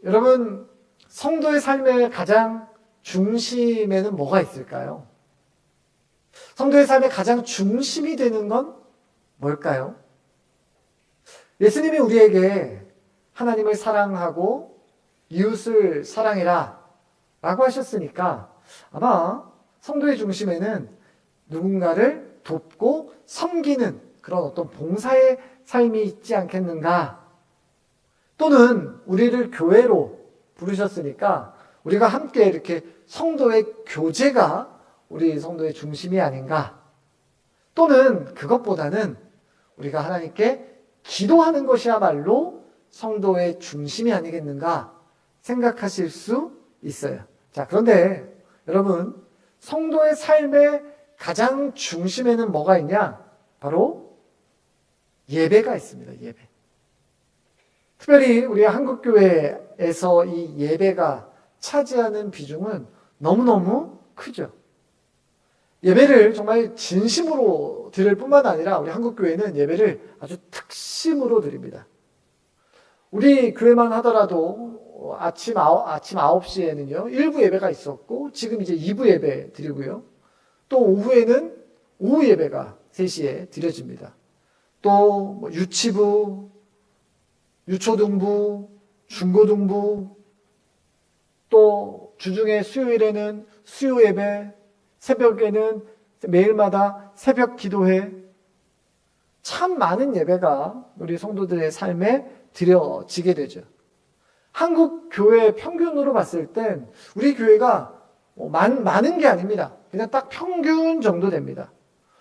여러분, 성도의 삶의 가장 중심에는 뭐가 있을까요? 성도의 삶의 가장 중심이 되는 건 뭘까요? 예수님이 우리에게 하나님을 사랑하고 이웃을 사랑해라 라고 하셨으니까 아마 성도의 중심에는 누군가를 돕고 섬기는 그런 어떤 봉사의 삶이 있지 않겠는가? 또는 우리를 교회로 부르셨으니까 우리가 함께 이렇게 성도의 교제가 우리 성도의 중심이 아닌가? 또는 그것보다는 우리가 하나님께 기도하는 것이야말로 성도의 중심이 아니겠는가 생각하실 수 있어요. 자, 그런데 여러분, 성도의 삶의 가장 중심에는 뭐가 있냐? 바로 예배가 있습니다. 예배. 특별히 우리 한국교회에서 이 예배가 차지하는 비중은 너무너무 크죠. 예배를 정말 진심으로 드릴 뿐만 아니라 우리 한국교회는 예배를 아주 특심으로 드립니다. 우리 교회만 하더라도 아침 9시에는요, 1부 예배가 있었고, 지금 이제 2부 예배 드리고요. 또 오후에는 오후 예배가 3시에 드려집니다. 또 유치부, 유초등부, 중고등부, 또 주중에 수요일에는 수요 예배, 새벽에는 매일마다 새벽 기도회, 참 많은 예배가 우리 성도들의 삶에 드려지게 되죠. 한국 교회 평균으로 봤을 땐 우리 교회가 많은 게 아닙니다. 그냥 딱 평균 정도 됩니다.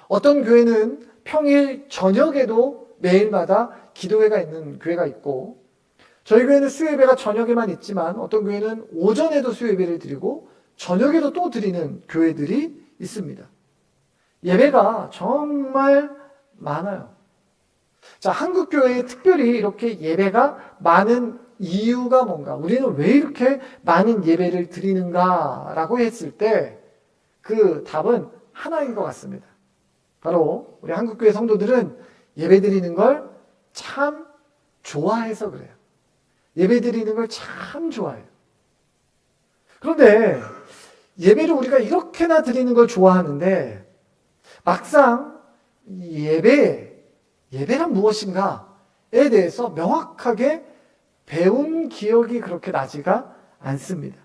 어떤 교회는 평일 저녁에도 매일마다 기도회가 있는 교회가 있고, 저희 교회는 수요예배가 저녁에만 있지만 어떤 교회는 오전에도 수요예배를 드리고 저녁에도 또 드리는 교회들이 있습니다. 예배가 정말 많아요. 자, 한국 교회에 특별히 이렇게 예배가 많은 이유가 뭔가, 우리는 왜 이렇게 많은 예배를 드리는가라고 했을 때 그 답은 하나인 것 같습니다. 바로 우리 한국교회 성도들은 예배 드리는 걸 참 좋아해서 그래요. 예배 드리는 걸 참 좋아해요. 그런데 예배를 우리가 이렇게나 드리는 걸 좋아하는데 막상 예배란 무엇인가에 대해서 명확하게 배운 기억이 그렇게 나지가 않습니다.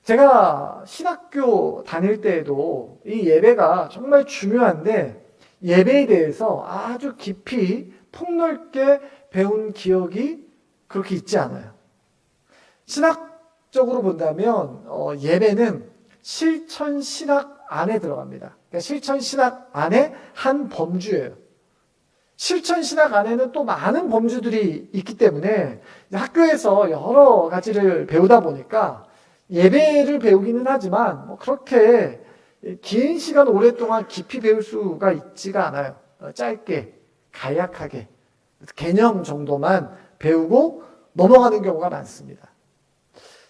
제가 신학교 다닐 때에도 이 예배가 정말 중요한데 예배에 대해서 아주 깊이 폭넓게 배운 기억이 그렇게 있지 않아요. 신학적으로 본다면 예배는 실천신학 안에 들어갑니다. 그러니까 실천신학 안에 한 범주예요. 실천신학 안에는 또 많은 범주들이 있기 때문에 학교에서 여러 가지를 배우다 보니까 예배를 배우기는 하지만 그렇게 긴 시간 오랫동안 깊이 배울 수가 있지가 않아요. 짧게, 간략하게 개념 정도만 배우고 넘어가는 경우가 많습니다.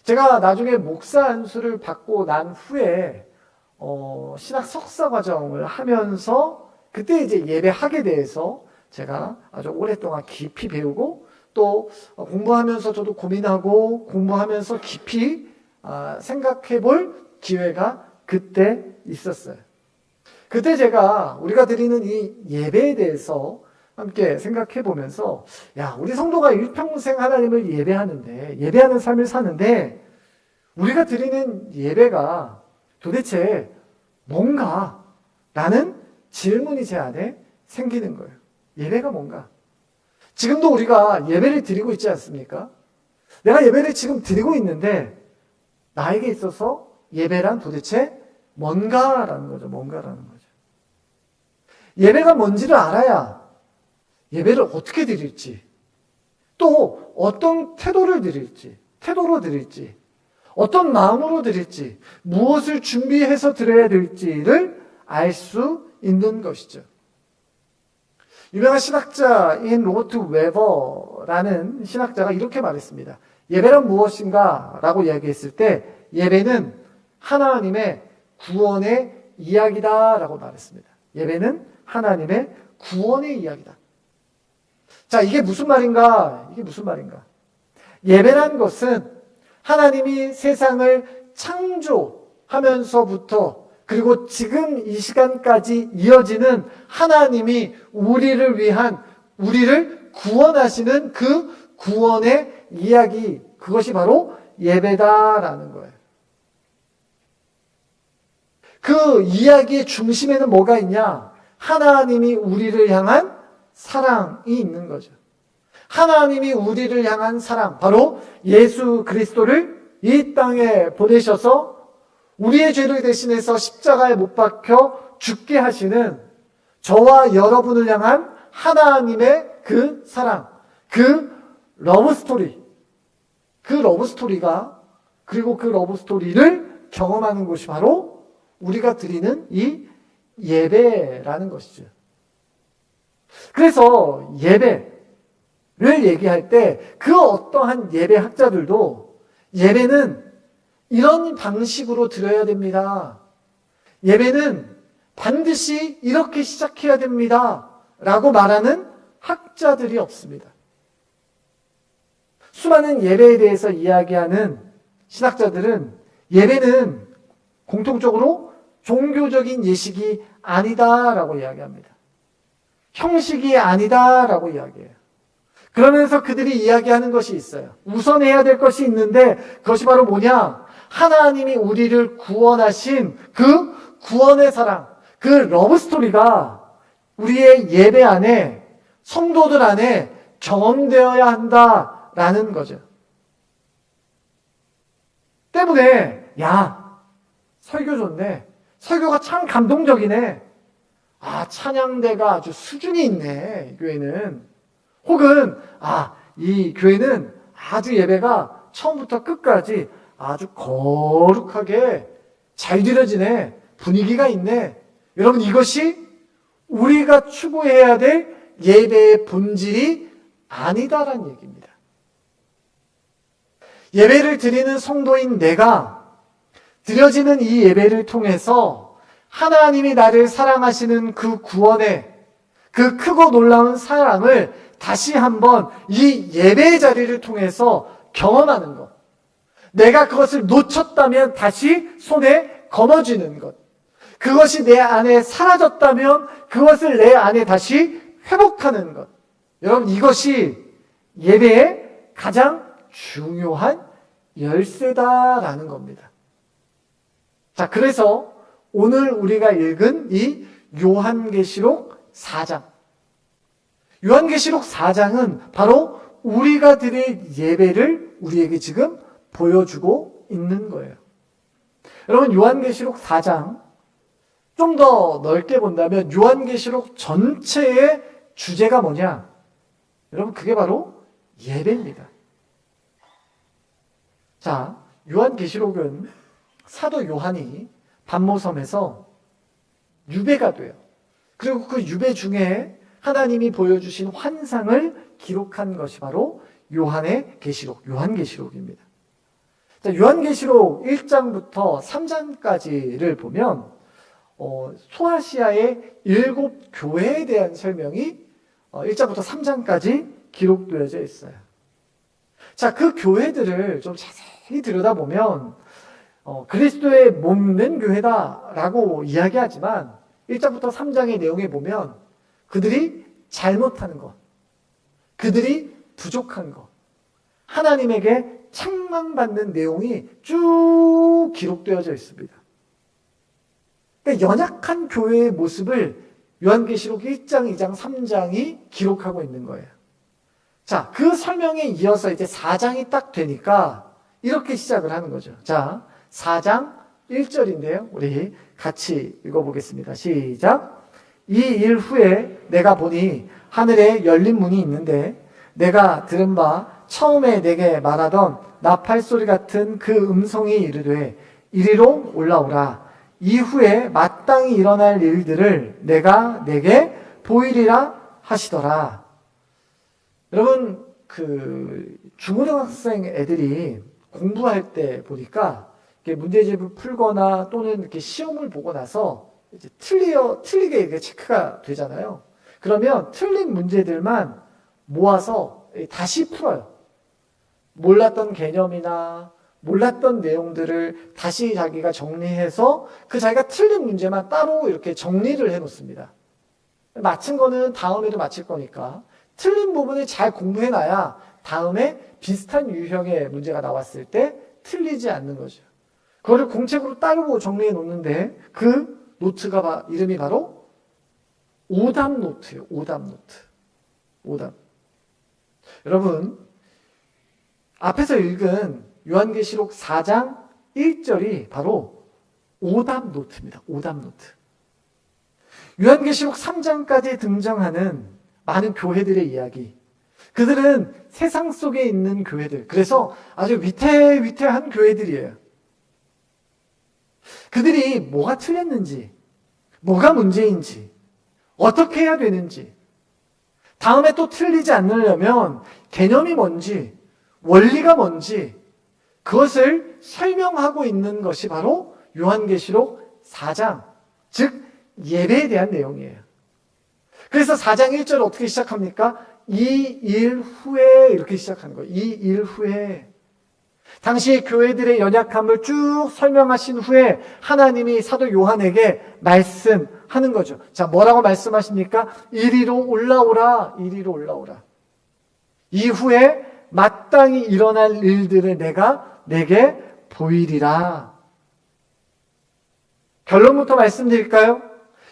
제가 나중에 목사 안수를 받고 난 후에 신학 석사 과정을 하면서 그때 이제 예배학에 대해서 제가 아주 오랫동안 깊이 배우고 또 공부하면서 저도 고민하고 공부하면서 깊이 생각해 볼 기회가 그때 있었어요. 그때 제가 우리가 드리는 이 예배에 대해서 함께 생각해 보면서 우리 성도가 일평생 하나님을 예배하는데 예배하는 삶을 사는데 우리가 드리는 예배가 도대체 뭔가? 라는 질문이 제 안에 생기는 거예요. 예배가 뭔가? 지금도 우리가 예배를 드리고 있지 않습니까? 내가 예배를 지금 드리고 있는데 나에게 있어서 예배란 도대체 뭔가라는 거죠. 뭔가라는 거죠. 예배가 뭔지를 알아야 예배를 어떻게 드릴지, 또 어떤 태도로 드릴지, 어떤 마음으로 드릴지, 무엇을 준비해서 드려야 될지를 알 수 있는 것이죠. 유명한 신학자인 로버트 웨버라는 신학자가 이렇게 말했습니다. 예배란 무엇인가? 라고 이야기했을 때 예배는 하나님의 구원의 이야기다 라고 말했습니다. 예배는 하나님의 구원의 이야기다. 자, 이게 무슨 말인가? 예배란 것은 하나님이 세상을 창조하면서부터 그리고 지금 이 시간까지 이어지는 하나님이 우리를 위한, 우리를 구원하시는 그 구원의 이야기, 그것이 바로 예배다라는 거예요. 그 이야기의 중심에는 뭐가 있냐? 하나님이 우리를 향한 사랑이 있는 거죠. 하나님이 우리를 향한 사랑, 바로 예수 그리스도를 이 땅에 보내셔서 우리의 죄를 대신해서 십자가에 못 박혀 죽게 하시는 저와 여러분을 향한 하나님의 그 사랑, 그 러브스토리, 그 러브스토리가, 그리고 그 러브스토리를 경험하는 곳이 바로 우리가 드리는 이 예배라는 것이죠. 그래서 예배를 얘기할 때 그 어떠한 예배 학자들도 예배는 이런 방식으로 드려야 됩니다. 예배는 반드시 이렇게 시작해야 됩니다. 라고 말하는 학자들이 없습니다. 수많은 예배에 대해서 이야기하는 신학자들은 예배는 공통적으로 종교적인 예식이 아니다라고 이야기합니다. 형식이 아니다라고 이야기해요. 그러면서 그들이 이야기하는 것이 있어요. 우선해야 될 것이 있는데 그것이 바로 뭐냐? 하나님이 우리를 구원하신 그 구원의 사랑, 그 러브스토리가 우리의 예배 안에, 성도들 안에 경험되어야 한다라는 거죠. 때문에 야, 설교 좋네. 설교가 참 감동적이네. 아, 찬양대가 아주 수준이 있네, 이 교회는. 혹은 이 교회는 아주 예배가 처음부터 끝까지 아주 거룩하게 잘 드려지네. 분위기가 있네. 여러분, 이것이 우리가 추구해야 될 예배의 본질이 아니다라는 얘기입니다. 예배를 드리는 성도인 내가 드려지는 이 예배를 통해서 하나님이 나를 사랑하시는 그 구원의 그 크고 놀라운 사랑을 다시 한번 이 예배의 자리를 통해서 경험하는 것. 내가 그것을 놓쳤다면 다시 손에 거머쥐는 것. 그것이 내 안에 사라졌다면 그것을 내 안에 다시 회복하는 것. 여러분, 이것이 예배의 가장 중요한 열쇠다라는 겁니다. 자, 그래서 오늘 우리가 읽은 이 요한계시록 4장. 요한계시록 4장은 바로 우리가 드릴 예배를 우리에게 지금 보여주고 있는 거예요. 여러분, 요한계시록 4장 좀 더 넓게 본다면 요한계시록 전체의 주제가 뭐냐? 여러분, 그게 바로 예배입니다. 자, 요한계시록은 사도 요한이 반모섬에서 유배가 돼요. 그리고 그 유배 중에 하나님이 보여주신 환상을 기록한 것이 바로 요한의 계시록, 요한계시록입니다. 자, 요한계시록 1장부터 3장까지를 보면 소아시아의 7 교회에 대한 설명이 1장부터 3장까지 기록되어져 있어요. 자, 그 교회들을 좀 자세히 들여다보면 그리스도의 몸된 교회다라고 이야기하지만 1장부터 3장의 내용에 보면 그들이 잘못하는 것, 그들이 부족한 것, 하나님에게 책망받는 내용이 쭉 기록되어져 있습니다. 그러니까 연약한 교회의 모습을 요한계시록 1장, 2장, 3장이 기록하고 있는 거예요. 자, 그 설명에 이어서 이제 4장이 딱 되니까 이렇게 시작을 하는 거죠. 자, 4장 1절인데요. 우리 같이 읽어보겠습니다. 시작. 이 일 후에 내가 보니 하늘에 열린 문이 있는데 내가 들은 바 처음에 내게 말하던 나팔소리 같은 그 음성이 이르되 이리로 올라오라. 이후에 마땅히 일어날 일들을 내가 내게 보이리라 하시더라. 여러분, 그 중고등학생 애들이 공부할 때 보니까 문제집을 풀거나 또는 이렇게 시험을 보고 나서 이제 틀리게 이렇게 체크가 되잖아요. 그러면 틀린 문제들만 모아서 다시 풀어요. 몰랐던 개념이나 몰랐던 내용들을 다시 자기가 정리해서 그 자기가 틀린 문제만 따로 이렇게 정리를 해놓습니다. 맞힌 거는 다음에도 맞힐 거니까 틀린 부분을 잘 공부해놔야 다음에 비슷한 유형의 문제가 나왔을 때 틀리지 않는 거죠. 그거를 공책으로 따로 정리해 놓는데 그 노트가 이름이 바로 오답 노트예요. 오답 노트. 오답. 여러분, 앞에서 읽은 요한계시록 4장 1절이 바로 오답 노트입니다. 오답 노트. 요한계시록 3장까지 등장하는 많은 교회들의 이야기. 그들은 세상 속에 있는 교회들. 그래서 아주 위태위태한 교회들이에요. 그들이 뭐가 틀렸는지, 뭐가 문제인지, 어떻게 해야 되는지, 다음에 또 틀리지 않으려면 개념이 뭔지, 원리가 뭔지, 그것을 설명하고 있는 것이 바로 요한계시록 4장, 즉 예배에 대한 내용이에요. 그래서 4장 1절 어떻게 시작합니까? 이 일 후에 이렇게 시작하는 거예요. 이 일 후에. 당시 교회들의 연약함을 쭉 설명하신 후에 하나님이 사도 요한에게 말씀하는 거죠. 자, 뭐라고 말씀하십니까? 이리로 올라오라, 이리로 올라오라. 이후에 마땅히 일어날 일들을 내가 내게 보이리라. 결론부터 말씀드릴까요?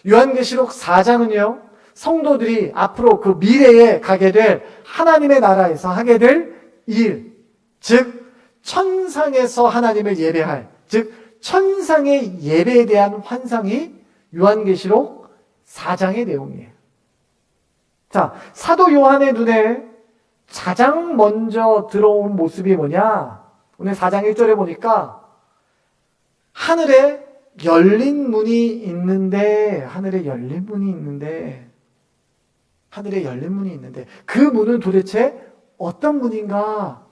요한계시록 4장은요, 성도들이 앞으로 그 미래에 가게 될 하나님의 나라에서 하게 될 일, 즉 천상에서 하나님을 예배할, 즉 천상의 예배에 대한 환상이 요한계시록 4장의 내용이에요. 자, 사도 요한의 눈에 가장 먼저 들어온 모습이 뭐냐? 오늘 4장 1절에 보니까 하늘에 열린 문이 있는데, 하늘에 열린 문이 있는데, 하늘에 열린 문이 있는데, 그 문은 도대체 어떤 문인가?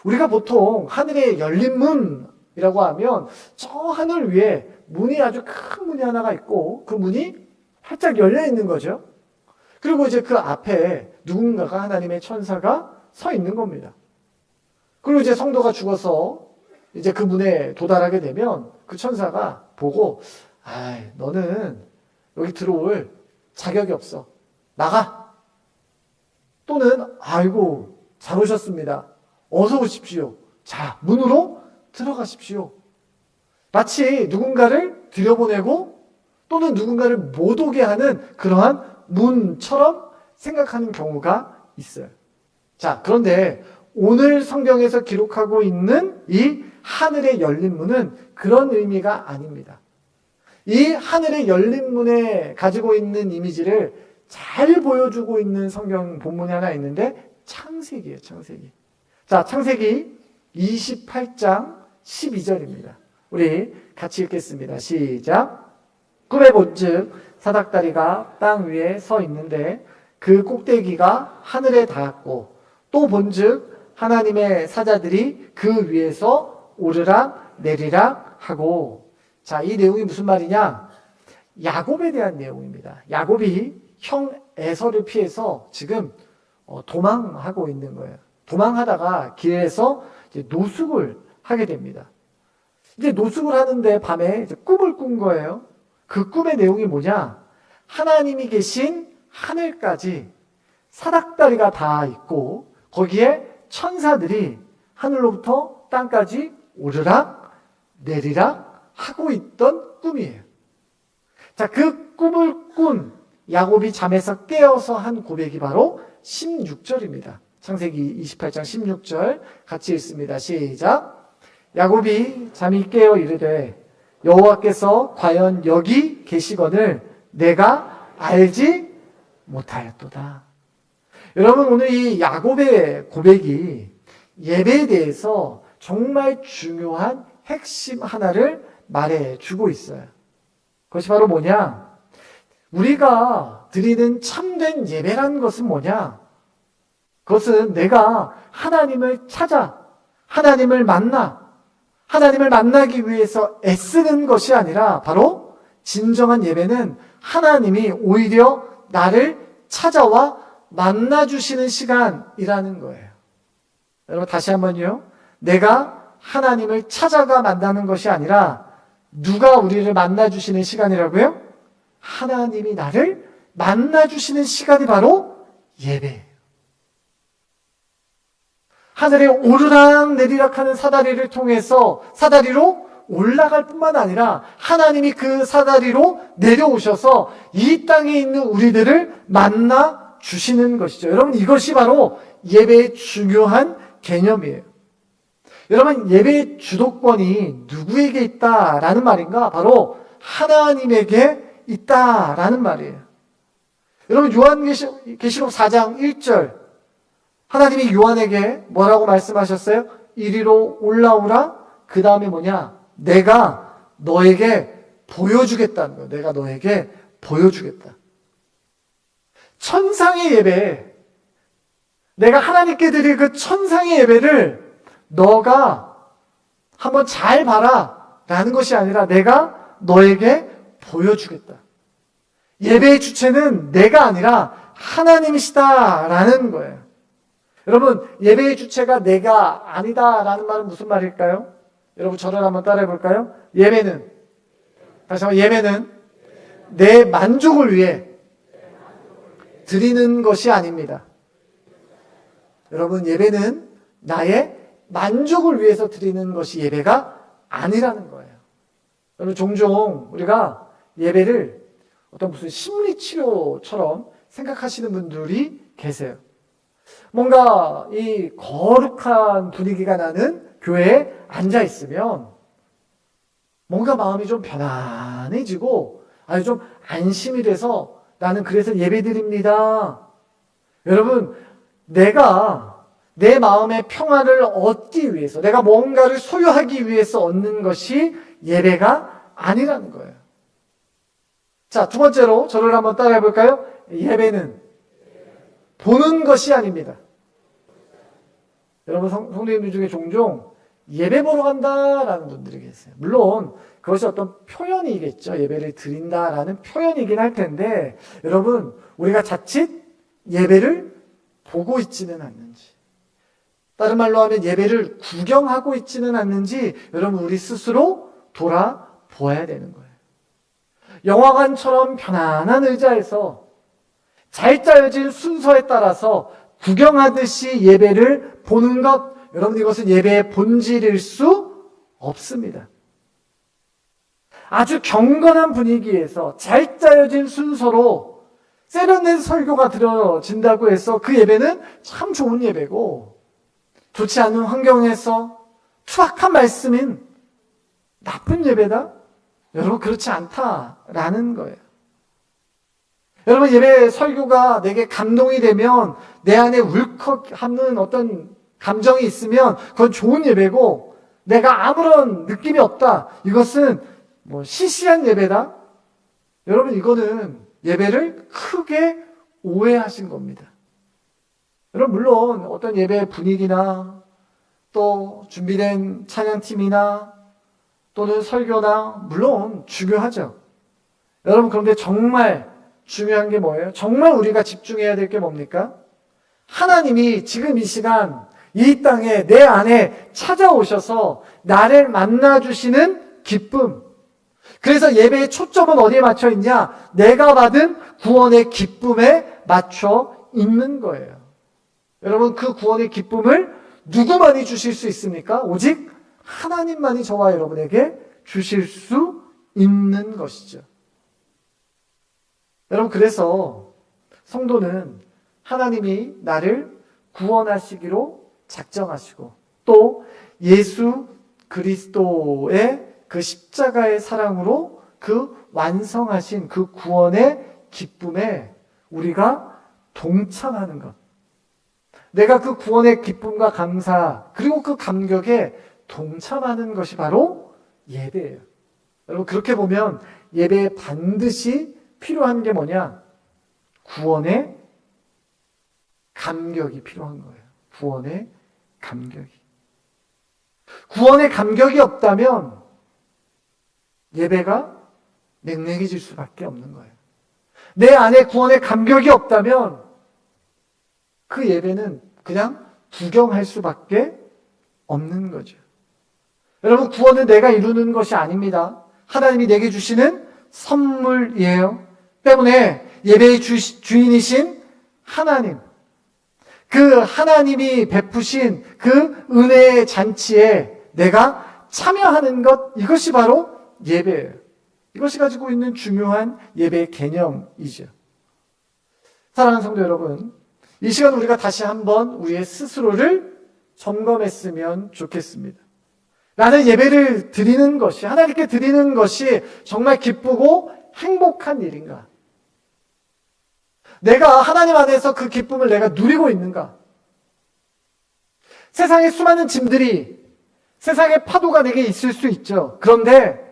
우리가 보통 하늘에 열린 문이라고 하면 저 하늘 위에 문이 아주 큰 문이 하나가 있고 그 문이 활짝 열려 있는 거죠. 그리고 이제 그 앞에 누군가가, 하나님의 천사가 서 있는 겁니다. 그리고 이제 성도가 죽어서 이제 그 문에 도달하게 되면 그 천사가 보고, 아이, 너는 여기 들어올 자격이 없어. 나가. 또는, 아이고, 잘 오셨습니다. 어서 오십시오. 자, 문으로 들어가십시오. 마치 누군가를 들여보내고 또는 누군가를 못 오게 하는 그러한 문처럼 생각하는 경우가 있어요. 자, 그런데 오늘 성경에서 기록하고 있는 이 하늘의 열린 문은 그런 의미가 아닙니다. 이 하늘의 열린 문에 가지고 있는 이미지를 잘 보여주고 있는 성경 본문이 하나 있는데 창세기예요, 창세기. 자, 창세기 28장 12절입니다. 우리 같이 읽겠습니다. 시작. 꿈에 본즉 사닥다리가 땅 위에 서 있는데 그 꼭대기가 하늘에 닿았고, 또 본즉 하나님의 사자들이 그 위에서 오르락 내리락 하고. 자, 이 내용이 무슨 말이냐? 야곱에 대한 내용입니다. 야곱이 형 에서를 피해서 지금 도망하고 있는 거예요. 도망하다가 길에서 이제 노숙을 하게 됩니다. 이제 노숙을 하는데 밤에 이제 꿈을 꾼 거예요. 그 꿈의 내용이 뭐냐? 하나님이 계신 하늘까지 사닥다리가 다 있고 거기에 천사들이 하늘로부터 땅까지 오르락 내리락 하고 있던 꿈이에요. 자, 그 꿈을 꾼 야곱이 잠에서 깨어서 한 고백이 바로 16절입니다. 창세기 28장 16절 같이 읽습니다. 시작. 야곱이 잠이 깨어 이르되 여호와께서 과연 여기 계시거늘 내가 알지 못하였도다. 여러분, 오늘 이 야곱의 고백이 예배에 대해서 정말 중요한 핵심 하나를 말해주고 있어요. 그것이 바로 뭐냐? 우리가 드리는 참된 예배라는 것은 뭐냐? 그것은 내가 하나님을 찾아, 하나님을 만나, 하나님을 만나기 위해서 애쓰는 것이 아니라 바로 진정한 예배는 하나님이 오히려 나를 찾아와 만나주시는 시간이라는 거예요. 여러분 다시 한번요. 내가 하나님을 찾아가 만나는 것이 아니라 누가 우리를 만나주시는 시간이라고요? 하나님이 나를 만나주시는 시간이 바로 예배예요. 하늘에 오르락 내리락 하는 사다리를 통해서 사다리로 올라갈 뿐만 아니라 하나님이 그 사다리로 내려오셔서 이 땅에 있는 우리들을 만나 주시는 것이죠. 여러분 이것이 바로 예배의 중요한 개념이에요. 여러분 예배의 주도권이 누구에게 있다라는 말인가? 바로 하나님에게 있다라는 말이에요. 여러분 요한계시록 4장 1절 하나님이 요한에게 뭐라고 말씀하셨어요? 이리로 올라오라. 그 다음에 뭐냐? 내가 너에게 보여주겠다는 거예요. 내가 너에게 보여주겠다. 천상의 예배, 내가 하나님께 드릴 그 천상의 예배를 너가 한번 잘 봐라 라는 것이 아니라 내가 너에게 보여주겠다. 예배의 주체는 내가 아니라 하나님이시다 라는 거예요. 여러분 예배의 주체가 내가 아니다 라는 말은 무슨 말일까요? 여러분 저를 한번 따라해 볼까요? 예배는, 다시 한번, 예배는 내 만족을 위해 드리는 것이 아닙니다. 여러분 예배는 나의 만족을 위해서 드리는 것이 예배가 아니라는 거예요. 여러분 종종 우리가 예배를 어떤 무슨 심리치료처럼 생각하시는 분들이 계세요. 뭔가 이 거룩한 분위기가 나는 교회에 앉아 있으면 뭔가 마음이 좀 편안해지고 아주 좀 안심이 돼서 나는 그래서 예배드립니다. 여러분 내가 내 마음의 평안을 얻기 위해서 내가 뭔가를 소유하기 위해서 얻는 것이 예배가 아니라는 거예요. 자, 두 번째로 저를 한번 따라해 볼까요? 예배는 보는 것이 아닙니다. 여러분 성도님들 중에 종종 예배 보러 간다라는 분들이 계세요. 물론 그것이 어떤 표현이겠죠. 예배를 드린다라는 표현이긴 할 텐데 여러분 우리가 자칫 예배를 보고 있지는 않는지, 다른 말로 하면 예배를 구경하고 있지는 않는지 여러분 우리 스스로 돌아보아야 되는 거예요. 영화관처럼 편안한 의자에서 잘 짜여진 순서에 따라서 구경하듯이 예배를 보는 것, 여러분 이것은 예배의 본질일 수 없습니다. 아주 경건한 분위기에서 잘 짜여진 순서로 세련된 설교가 들어진다고 해서 그 예배는 참 좋은 예배고, 좋지 않은 환경에서 투박한 말씀인 나쁜 예배다? 여러분 그렇지 않다라는 거예요. 여러분 예배 설교가 내게 감동이 되면 내 안에 울컥하는 어떤 감정이 있으면 그건 좋은 예배고, 내가 아무런 느낌이 없다, 이것은 뭐 시시한 예배다? 여러분 이거는 예배를 크게 오해하신 겁니다. 여러분 물론 어떤 예배 분위기나 또 준비된 찬양팀이나 또는 설교나 물론 중요하죠. 여러분 그런데 정말 중요한 게 뭐예요? 정말 우리가 집중해야 될 게 뭡니까? 하나님이 지금 이 시간 이 땅에 내 안에 찾아오셔서 나를 만나주시는 기쁨. 그래서 예배의 초점은 어디에 맞춰 있냐? 내가 받은 구원의 기쁨에 맞춰 있는 거예요. 여러분 그 구원의 기쁨을 누구만이 주실 수 있습니까? 오직 하나님만이 저와 여러분에게 주실 수 있는 것이죠. 여러분 그래서 성도는 하나님이 나를 구원하시기로 작정하시고 또 예수 그리스도의 그 십자가의 사랑으로 그 완성하신 그 구원의 기쁨에 우리가 동참하는 것, 내가 그 구원의 기쁨과 감사 그리고 그 감격에 동참하는 것이 바로 예배예요. 여러분 그렇게 보면 예배에 반드시 필요한 게 뭐냐? 구원의 감격이 필요한 거예요. 구원의 감격이. 구원의 감격이 없다면 예배가 냉랭해질 수밖에 없는 거예요. 내 안에 구원의 감격이 없다면 그 예배는 그냥 구경할 수밖에 없는 거죠. 여러분, 구원은 내가 이루는 것이 아닙니다. 하나님이 내게 주시는 선물이에요. 때문에 예배의 주인이신 하나님, 그 하나님이 베푸신 그 은혜의 잔치에 내가 참여하는 것, 이것이 바로 예배예요. 이것이 가지고 있는 중요한 예배의 개념이죠. 사랑하는 성도 여러분, 이 시간 우리가 다시 한번 우리의 스스로를 점검했으면 좋겠습니다. 나는 예배를 드리는 것이, 하나님께 드리는 것이 정말 기쁘고 행복한 일인가? 내가 하나님 안에서 그 기쁨을 내가 누리고 있는가? 세상에 수많은 짐들이, 세상의 파도가 내게 있을 수 있죠. 그런데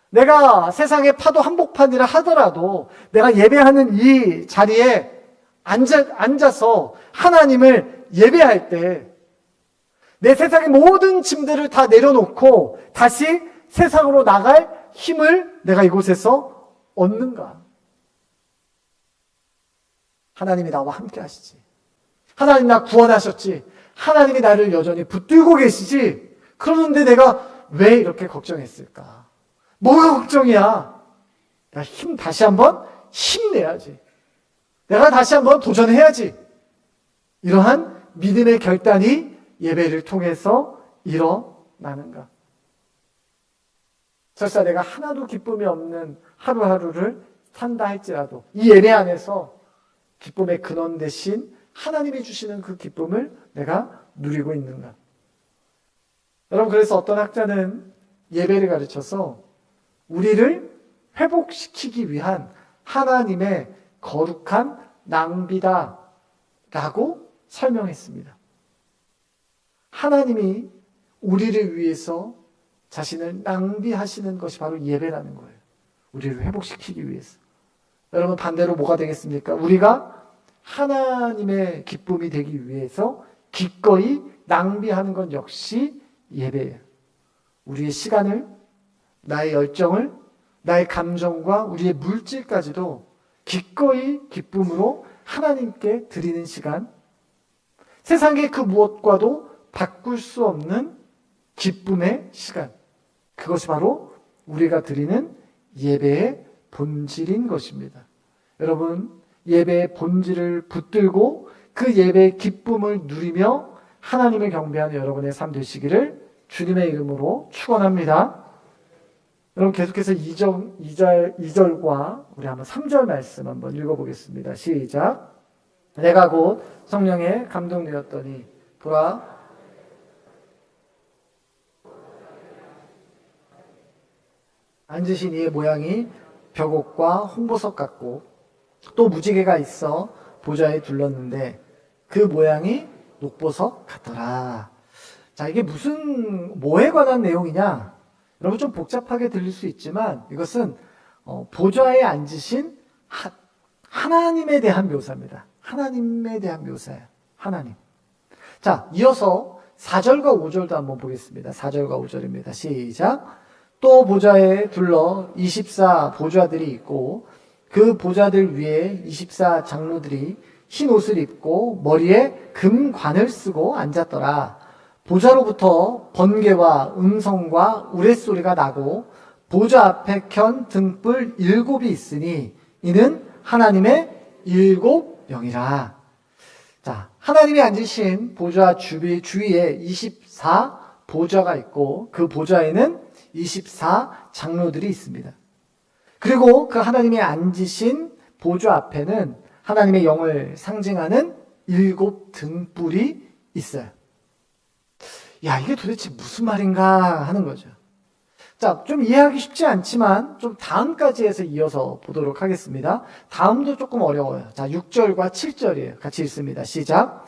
내가 세상의 파도 한복판이라 하더라도 내가 예배하는 이 자리에 앉아서 하나님을 예배할 때 내 세상의 모든 짐들을 다 내려놓고 다시 세상으로 나갈 힘을 내가 이곳에서 얻는가? 하나님이 나와 함께 하시지. 하나님 나 구원하셨지. 하나님이 나를 여전히 붙들고 계시지. 그러는데 내가 왜 이렇게 걱정했을까? 뭐가 걱정이야? 나 다시 한번 힘내야지. 내가 다시 한번 도전해야지. 이러한 믿음의 결단이 예배를 통해서 일어나는가? 설사 내가 하나도 기쁨이 없는 하루하루를 산다 할지라도 이 예배 안에서 기쁨의 근원 대신 하나님이 주시는 그 기쁨을 내가 누리고 있는가? 여러분, 그래서 어떤 학자는 예배를 가르쳐서 우리를 회복시키기 위한 하나님의 거룩한 낭비다 라고 설명했습니다. 하나님이 우리를 위해서 자신을 낭비하시는 것이 바로 예배라는 거예요. 우리를 회복시키기 위해서. 여러분, 반대로 뭐가 되겠습니까? 우리가 하나님의 기쁨이 되기 위해서 기꺼이 낭비하는 건 역시 예배예요. 우리의 시간을, 나의 열정을, 나의 감정과 우리의 물질까지도 기꺼이 기쁨으로 하나님께 드리는 시간, 세상의 그 무엇과도 바꿀 수 없는 기쁨의 시간, 그것이 바로 우리가 드리는 예배의 본질인 것입니다. 여러분, 예배의 본질을 붙들고 그 예배의 기쁨을 누리며 하나님을 경배하는 여러분의 삶 되시기를 주님의 이름으로 축원합니다. 여러분, 계속해서 2절과 우리 한번 3절 말씀 한번 읽어보겠습니다. 시작. 내가 곧 성령에 감동되었더니 보라, 앉으신 이의 모양이 벽옥과 홍보석 같고 또 무지개가 있어 보좌에 둘렀는데 그 모양이 녹보석 같더라. 자, 이게 뭐에 관한 내용이냐? 여러분, 좀 복잡하게 들릴 수 있지만 이것은 보좌에 앉으신 하나님에 대한 묘사입니다. 하나님에 대한 묘사예요. 하나님. 자, 이어서 4절과 5절도 한번 보겠습니다. 4절과 5절입니다. 시작. 또 보좌에 둘러 24 보좌들이 있고 그 보좌들 위에 24 장로들이 흰 옷을 입고 머리에 금관을 쓰고 앉았더라. 보좌로부터 번개와 음성과 우레소리가 나고 보좌 앞에 켠 등불 7이 있으니 이는 하나님의 7영이라. 자, 하나님이 앉으신 보좌 주위에 24 보좌가 있고 그 보좌에는 24 장로들이 있습니다. 그리고 그 하나님이 앉으신 보좌 앞에는 하나님의 영을 상징하는 7 등불이 있어요. 야, 이게 도대체 무슨 말인가 하는 거죠. 자, 좀 이해하기 쉽지 않지만 좀 다음까지 해서 이어서 보도록 하겠습니다. 다음도 조금 어려워요. 자, 6절과 7절이에요. 같이 읽습니다. 시작.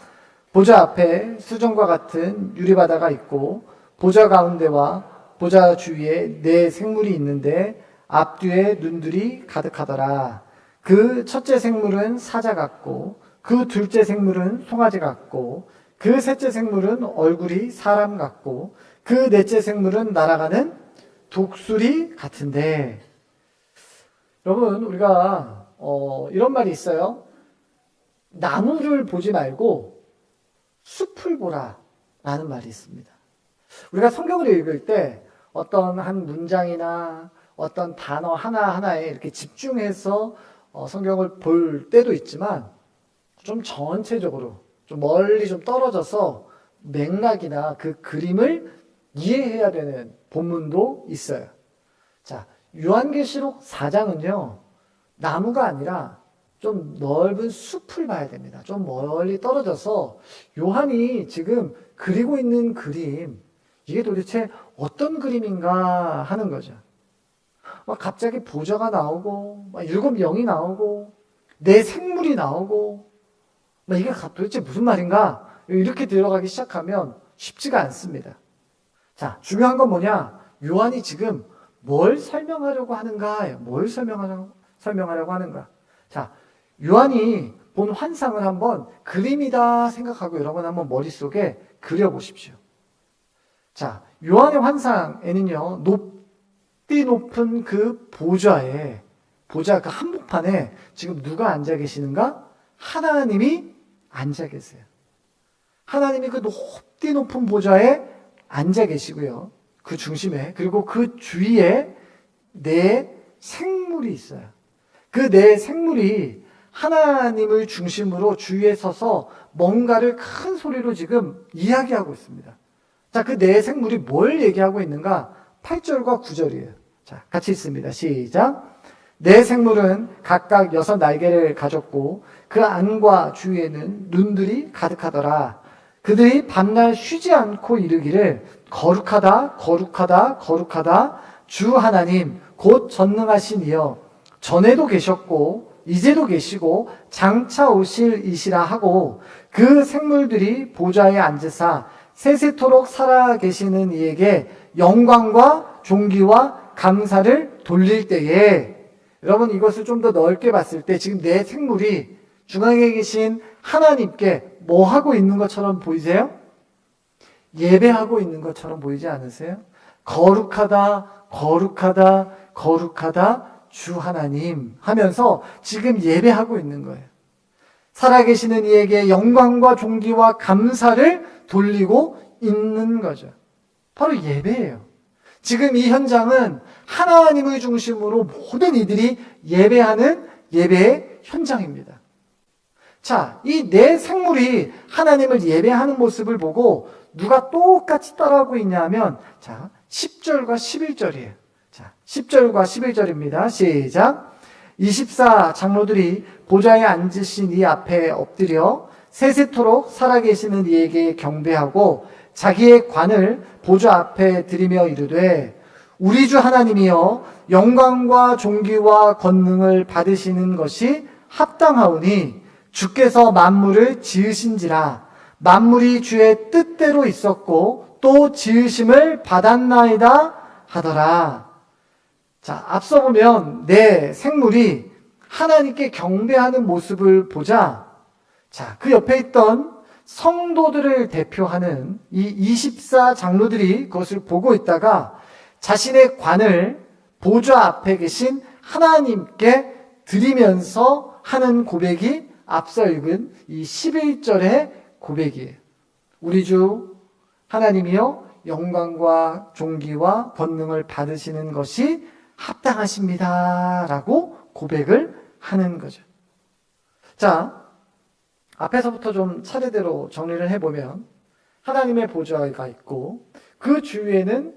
보좌 앞에 수정과 같은 유리바다가 있고 보좌 가운데와 보좌 주위에 4 생물이 있는데 앞뒤에 눈들이 가득하더라. 그 첫째 생물은 사자 같고 그 둘째 생물은 송아지 같고 그 셋째 생물은 얼굴이 사람 같고 그 넷째 생물은 날아가는 독수리 같은데. 여러분, 우리가 이런 말이 있어요. 나무를 보지 말고 숲을 보라 라는 말이 있습니다. 우리가 성경을 읽을 때 어떤 한 문장이나 어떤 단어 하나하나에 이렇게 집중해서 성경을 볼 때도 있지만 좀 전체적으로 좀 멀리 좀 떨어져서 맥락이나 그 그림을 이해해야 되는 본문도 있어요. 자, 요한계시록 4장은요, 나무가 아니라 좀 넓은 숲을 봐야 됩니다. 좀 멀리 떨어져서 요한이 지금 그리고 있는 그림, 이게 도대체 어떤 그림인가 하는 거죠. 막 갑자기 보좌가 나오고, 막 7영이 나오고, 내 생물이 나오고, 막 이게 도대체 무슨 말인가? 이렇게 들어가기 시작하면 쉽지가 않습니다. 자, 중요한 건 뭐냐? 요한이 지금 뭘 설명하려고 하는가? 뭘 설명하려고 하는가? 자, 요한이 본 환상을 한번 그림이다 생각하고 여러분 한번 머릿속에 그려보십시오. 자, 요한의 환상에는요, 높이 높은 그 보좌 그 한복판에 지금 누가 앉아 계시는가? 하나님이 앉아 계세요. 하나님이 그 높이 높은 보좌에 앉아 계시고요. 그 중심에, 그리고 그 주위에 네 생물이 있어요. 그 네 생물이 하나님을 중심으로 주위에 서서 뭔가를 큰 소리로 지금 이야기하고 있습니다. 자, 그 네 생물이 뭘 얘기하고 있는가? 8절과 9절이에요. 자, 같이 읽습니다. 시작. 네 생물은 각각 6 날개를 가졌고 그 안과 주위에는 눈들이 가득하더라. 그들이 밤낮 쉬지 않고 이르기를 거룩하다 거룩하다 거룩하다 주 하나님 곧 전능하신 이여 전에도 계셨고 이제도 계시고 장차 오실 이시라 하고 그 생물들이 보좌에 앉으사 세세토록 살아 계시는 이에게 영광과 존귀와 감사를 돌릴 때에, 여러분 이것을 좀 더 넓게 봤을 때 지금 내 생물이 중앙에 계신 하나님께 뭐 하고 있는 것처럼 보이세요? 예배하고 있는 것처럼 보이지 않으세요? 거룩하다 거룩하다 거룩하다 주 하나님 하면서 지금 예배하고 있는 거예요. 살아계시는 이에게 영광과 존귀와 감사를 돌리고 있는 거죠. 바로 예배예요. 지금 이 현장은 하나님을 중심으로 모든 이들이 예배하는 예배의 현장입니다. 자, 이 네 생물이 하나님을 예배하는 모습을 보고 누가 똑같이 따라하고 있냐면, 자, 10절과 11절이에요. 자, 10절과 11절입니다. 시작. 24 장로들이 보좌에 앉으신 이 앞에 엎드려 세세토록 살아계시는 이에게 경배하고 자기의 관을 보좌 앞에 들이며 이르되 우리 주 하나님이여 영광과 존귀와 권능을 받으시는 것이 합당하오니 주께서 만물을 지으신지라 만물이 주의 뜻대로 있었고 또 지으심을 받았나이다 하더라. 자, 앞서 보면 내 생물이 하나님께 경배하는 모습을 보자. 자, 그 옆에 있던 성도들을 대표하는 이 24 장로들이 그것을 보고 있다가 자신의 관을 보좌 앞에 계신 하나님께 드리면서 하는 고백이 앞서 읽은 이 11절의 고백이에요. 우리 주 하나님이여 영광과 존귀와 권능을 받으시는 것이 합당하십니다 라고 고백을 하는 거죠. 자, 앞에서부터 좀 차례대로 정리를 해보면 하나님의 보좌가 있고 그 주위에는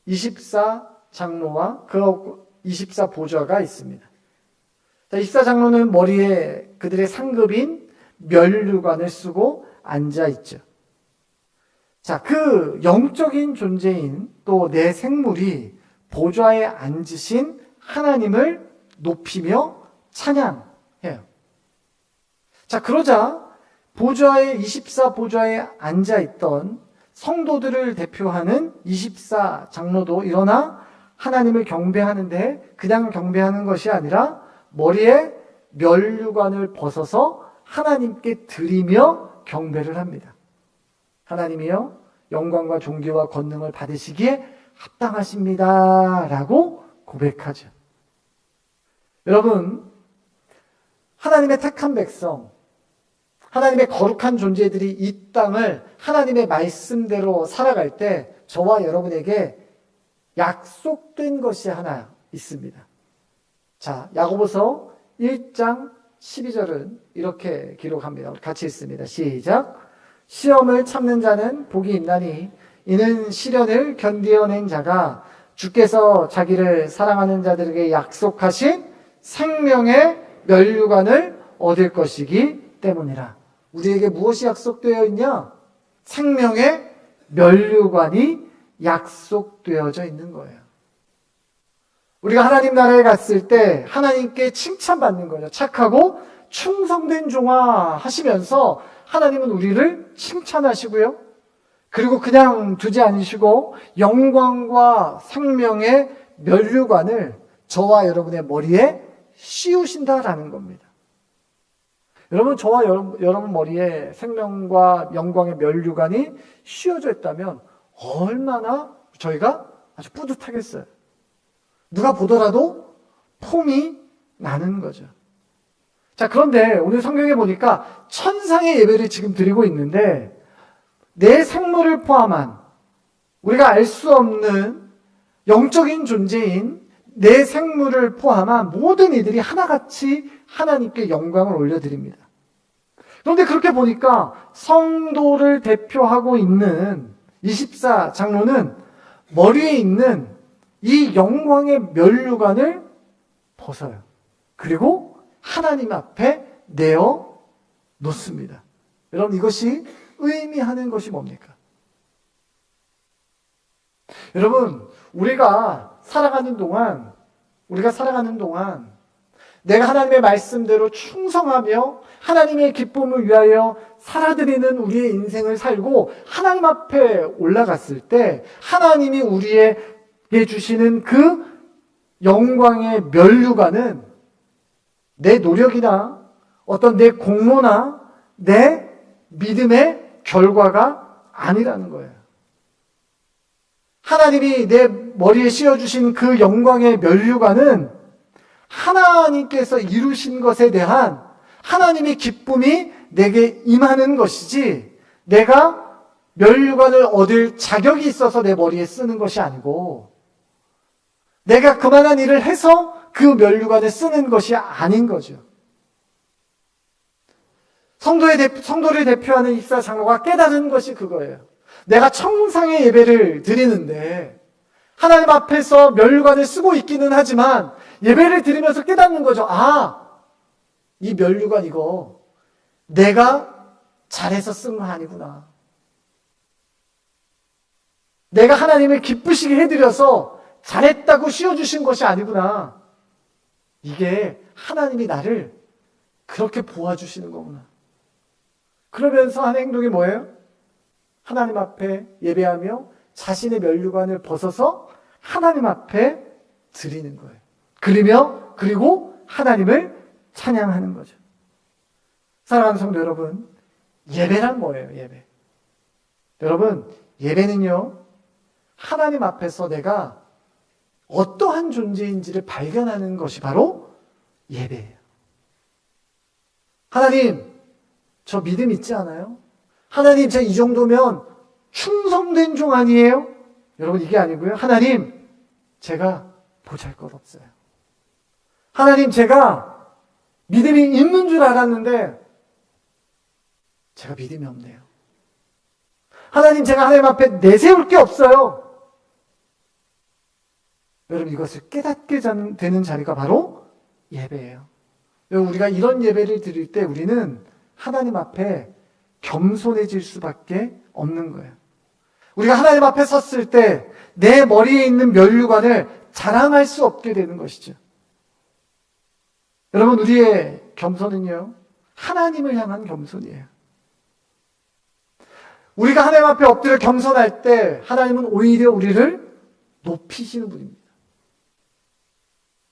24 장로와 그 24 보좌가 있습니다. 자, 24 장로는 머리에 그들의 상급인 면류관을 쓰고 앉아 있죠. 자, 그 영적인 존재인 또 내 생물이 보좌에 앉으신 하나님을 높이며 찬양해요. 자, 그러자 보좌에 24 보좌에 앉아 있던 성도들을 대표하는 24 장로도 일어나 하나님을 경배하는데 그냥 경배하는 것이 아니라 머리에 면류관을 벗어서 하나님께 드리며 경배를 합니다. 하나님이여 영광과 존귀와 권능을 받으시기에 합당하십니다 라고 고백하죠. 여러분, 하나님의 택한 백성, 하나님의 거룩한 존재들이 이 땅을 하나님의 말씀대로 살아갈 때 저와 여러분에게 약속된 것이 하나 있습니다. 자, 야고보서 1장 12절은 이렇게 기록합니다. 같이 읽습니다. 시작. 시험을 참는 자는 복이 있나니 이는 시련을 견디어낸 자가 주께서 자기를 사랑하는 자들에게 약속하신 생명의 면류관을 얻을 것이기 때문이라. 우리에게 무엇이 약속되어 있냐? 생명의 면류관이 약속되어져 있는 거예요. 우리가 하나님 나라에 갔을 때 하나님께 칭찬받는 거죠. 착하고 충성된 종아 하시면서 하나님은 우리를 칭찬하시고요. 그리고 그냥 두지 않으시고 영광과 생명의 면류관을 저와 여러분의 머리에 씌우신다라는 겁니다. 여러분, 저와 여러분 머리에 생명과 영광의 면류관이 씌워져 있다면 얼마나 저희가 아주 뿌듯하겠어요. 누가 보더라도 폼이 나는 거죠. 자, 그런데 오늘 성경에 보니까 천상의 예배를 지금 드리고 있는데 내 생물을 포함한 우리가 알 수 없는 영적인 존재인 내 생물을 포함한 모든 이들이 하나같이 하나님께 영광을 올려드립니다. 그런데 그렇게 보니까 성도를 대표하고 있는 24장로는 머리에 있는 이 영광의 면류관을 벗어요. 그리고 하나님 앞에 내어 놓습니다. 여러분, 이것이 의미하는 것이 뭡니까? 여러분, 우리가 살아가는 동안 내가 하나님의 말씀대로 충성하며 하나님의 기쁨을 위하여 살아드리는 우리의 인생을 살고 하나님 앞에 올라갔을 때 하나님이 우리에게 주시는 그 영광의 면류관은 내 노력이나 어떤 내 공로나 내 믿음의 결과가 아니라는 거예요. 하나님이 내 머리에 씌워주신 그 영광의 면류관은 하나님께서 이루신 것에 대한 하나님의 기쁨이 내게 임하는 것이지 내가 면류관을 얻을 자격이 있어서 내 머리에 쓰는 것이 아니고 내가 그만한 일을 해서 그 면류관을 쓰는 것이 아닌 거죠. 성도를 대표하는 입사 장로가 깨달은 것이 그거예요. 내가 청상의 예배를 드리는데 하나님 앞에서 면류관을 쓰고 있기는 하지만 예배를 드리면서 깨닫는 거죠. 이 면류관 이거 내가 잘해서 쓴 거 아니구나. 내가 하나님을 기쁘시게 해드려서 잘했다고 씌워주신 것이 아니구나. 이게 하나님이 나를 그렇게 보아주시는 거구나. 그러면서 하는 행동이 뭐예요? 하나님 앞에 예배하며 자신의 면류관을 벗어서 하나님 앞에 드리는 거예요. 그리고 하나님을 찬양하는 거죠. 사랑하는 성도 여러분, 예배란 뭐예요? 예배. 여러분, 예배는요, 하나님 앞에서 내가 어떠한 존재인지를 발견하는 것이 바로 예배예요. 하나님, 저 믿음 있지 않아요? 하나님, 제가 이 정도면 충성된 종 아니에요? 여러분, 이게 아니고요. 하나님, 제가 보잘것없어요. 하나님, 제가 믿음이 있는 줄 알았는데 제가 믿음이 없네요. 하나님, 제가 하나님 앞에 내세울 게 없어요. 여러분, 이것을 깨닫게 되는 자리가 바로 예배예요. 여러분, 우리가 이런 예배를 드릴 때 우리는 하나님 앞에 겸손해질 수밖에 없는 거예요. 우리가 하나님 앞에 섰을 때 내 머리에 있는 면류관을 자랑할 수 없게 되는 것이죠. 여러분, 우리의 겸손은요, 하나님을 향한 겸손이에요. 우리가 하나님 앞에 엎드려 겸손할 때 하나님은 오히려 우리를 높이시는 분입니다.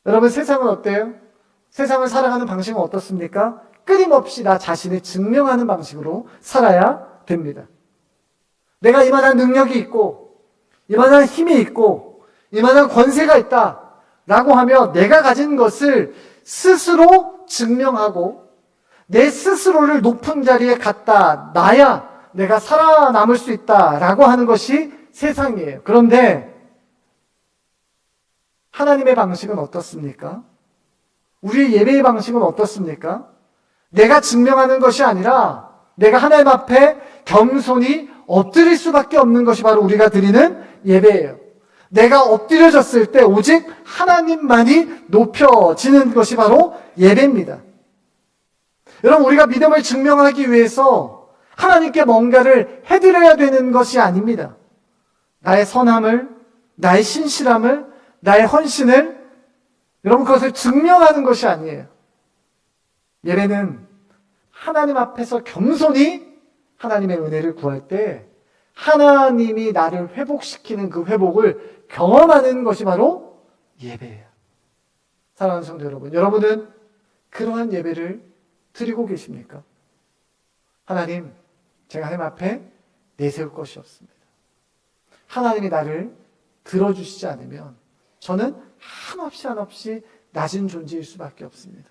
여러분, 세상은 어때요? 세상을 살아가는 방식은 어떻습니까? 끊임없이 나 자신을 증명하는 방식으로 살아야 됩니다. 내가 이만한 능력이 있고 이만한 힘이 있고 이만한 권세가 있다 라고 하며 내가 가진 것을 스스로 증명하고 내 스스로를 높은 자리에 갖다 놔야 내가 살아남을 수 있다라고 하는 것이 세상이에요. 그런데 하나님의 방식은 어떻습니까? 우리의 예배의 방식은 어떻습니까? 내가 증명하는 것이 아니라 내가 하나님 앞에 겸손히 엎드릴 수밖에 없는 것이 바로 우리가 드리는 예배예요. 내가 엎드려졌을 때 오직 하나님만이 높여지는 것이 바로 예배입니다. 여러분, 우리가 믿음을 증명하기 위해서 하나님께 뭔가를 해드려야 되는 것이 아닙니다. 나의 선함을, 나의 신실함을, 나의 헌신을, 여러분, 그것을 증명하는 것이 아니에요. 예배는 하나님 앞에서 겸손히 하나님의 은혜를 구할 때 하나님이 나를 회복시키는 그 회복을 경험하는 것이 바로 예배예요. 사랑하는 성도 여러분, 여러분은 그러한 예배를 드리고 계십니까? 하나님, 제가 하나님 앞에 내세울 것이 없습니다. 하나님이 나를 들어주시지 않으면 저는 한없이 낮은 존재일 수밖에 없습니다.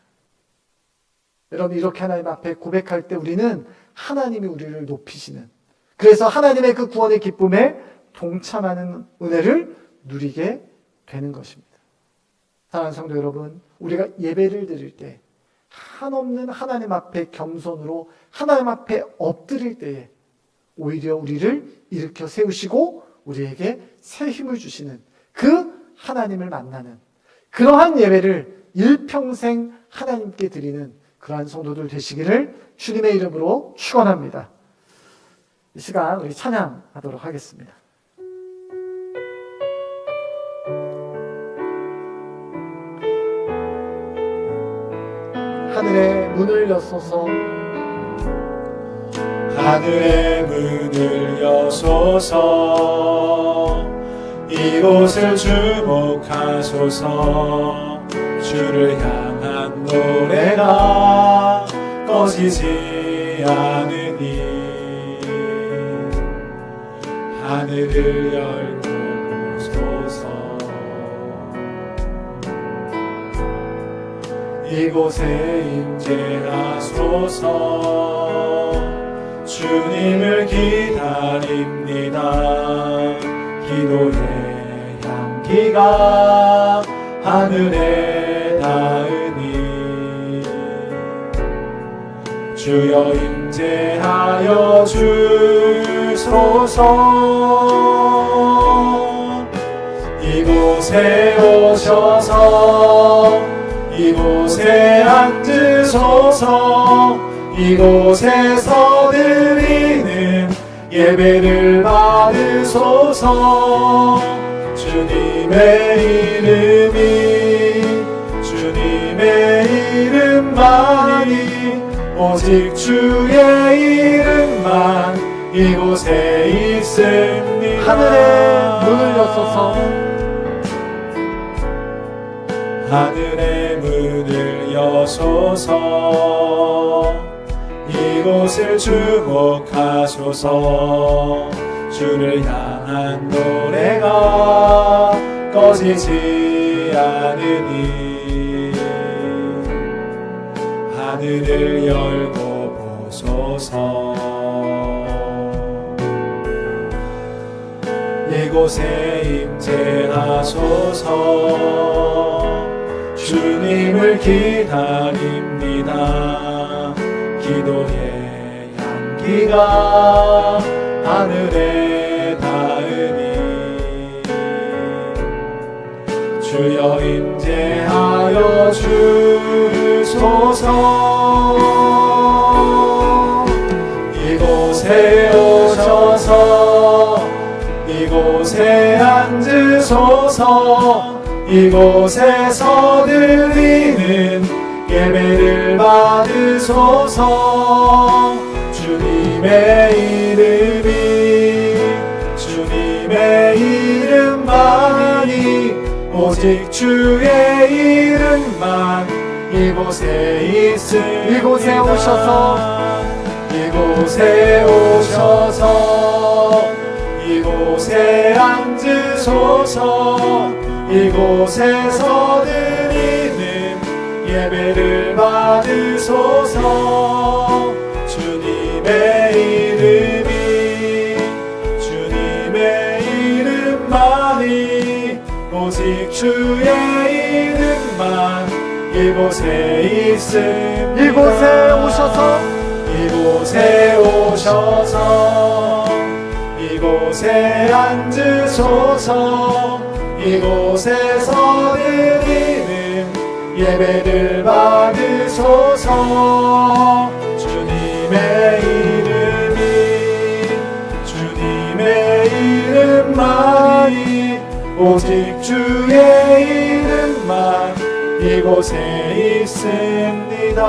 여러분, 이렇게 하나님 앞에 고백할 때 우리는 하나님이 우리를 높이시는, 그래서 하나님의 그 구원의 기쁨에 동참하는 은혜를 누리게 되는 것입니다. 사랑하는 성도 여러분, 우리가 예배를 드릴 때 한없는 하나님 앞에 겸손으로 하나님 앞에 엎드릴 때에 오히려 우리를 일으켜 세우시고 우리에게 새 힘을 주시는 그 하나님을 만나는 그러한 예배를 일평생 하나님께 드리는 그러한 성도들 되시기를 주님의 이름으로 축원합니다. 이 시간 우리 찬양하도록 하겠습니다. 하늘의 문을 여소서, 하늘의 문을 여소서, 이곳을 주목하소서. 주를 향한 노래가 꺼지지 않으니 하늘을 열고 보소서. 이곳에 임재하소서. 주님을 기다립니다. 기도의 향기가 하늘에 닿으니 주여 임재하여 주소서. 이곳에 오셔서 이곳에 앉으소서. 이곳에서 드리는 예배를 받으소서. 주님의 이름만이 오직 주의 이름만 이곳에 있습니다. 하늘의 문을 여소서, 하늘의 문을 여소서. 이곳을 주목하소서. 주를 향한 노래가 꺼지지 않으니 하늘을 열고 보소서. 이곳에 임재하소서. 주님을 기다립니다. 기도의 향기가 하늘에 닿으니 주여 임재하여 주소서. 이곳에 오셔서 이곳에 앉으소서. 이곳에서 드리는 예배를 받으소서. 주님의 이름만이 오직 주의 이름만 이곳에 있습니다. 이곳에 오셔서 이곳에 앉으소서. 이곳에서 드리는 예배를 받으소서. 주님의 이름만이 오직 주의 이름만 이곳에 있습니다. 이곳에 오셔서 이곳에 오셔서 이곳에 앉으소서. 이곳에서 드리는 예배를 받으소서. 주님의 이름만이 오직 주의 이름만 이곳에 있습니다.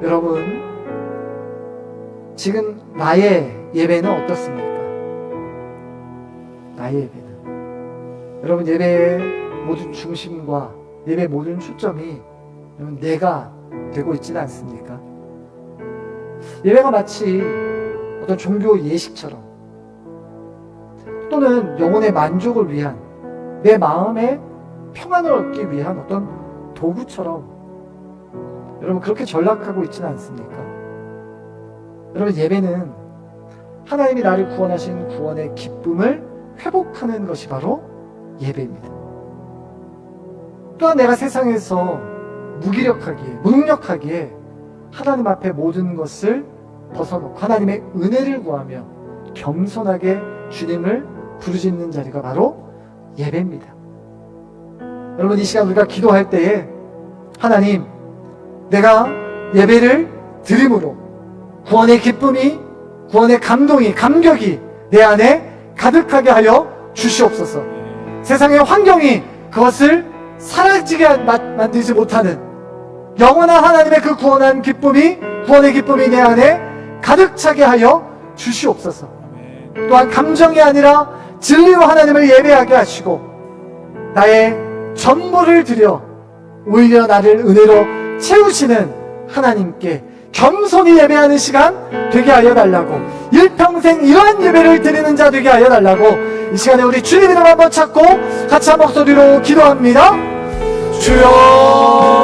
여러분, 지금 나의 예배는 어떻습니까? 나의 예배는, 여러분, 예배의 모든 중심과 예배의 모든 초점이 여러분 내가 되고 있지는 않습니까? 예배가 마치 어떤 종교 예식처럼, 또는 영혼의 만족을 위한, 내 마음의 평안을 얻기 위한 어떤 도구처럼 여러분 그렇게 전락하고 있지는 않습니까? 여러분, 예배는 하나님이 나를 구원하신 구원의 기쁨을 회복하는 것이 바로 예배입니다. 또한 내가 세상에서 무기력하기에, 무능력하기에 하나님 앞에 모든 것을 벗어놓고 하나님의 은혜를 구하며 겸손하게 주님을 부르짖는 자리가 바로 예배입니다. 여러분, 이 시간 우리가 기도할 때에 하나님, 내가 예배를 드림으로 구원의 기쁨이, 구원의 감동이, 감격이 내 안에 가득하게 하여 주시옵소서. 세상의 환경이 그것을 사라지게 만들지 못하는 영원한 하나님의 그 구원한 기쁨이, 구원의 기쁨이 내 안에 가득 차게 하여 주시옵소서. 또한 감정이 아니라 진리로 하나님을 예배하게 하시고 나의 전부를 드려 오히려 나를 은혜로 채우시는 하나님께 겸손히 예배하는 시간 되게 하여 달라고, 일평생 이러한 예배를 드리는 자 되게 하여 달라고 이 시간에 우리 주님 이름 한번 찾고 같이 한 목소리로 기도합니다. 주여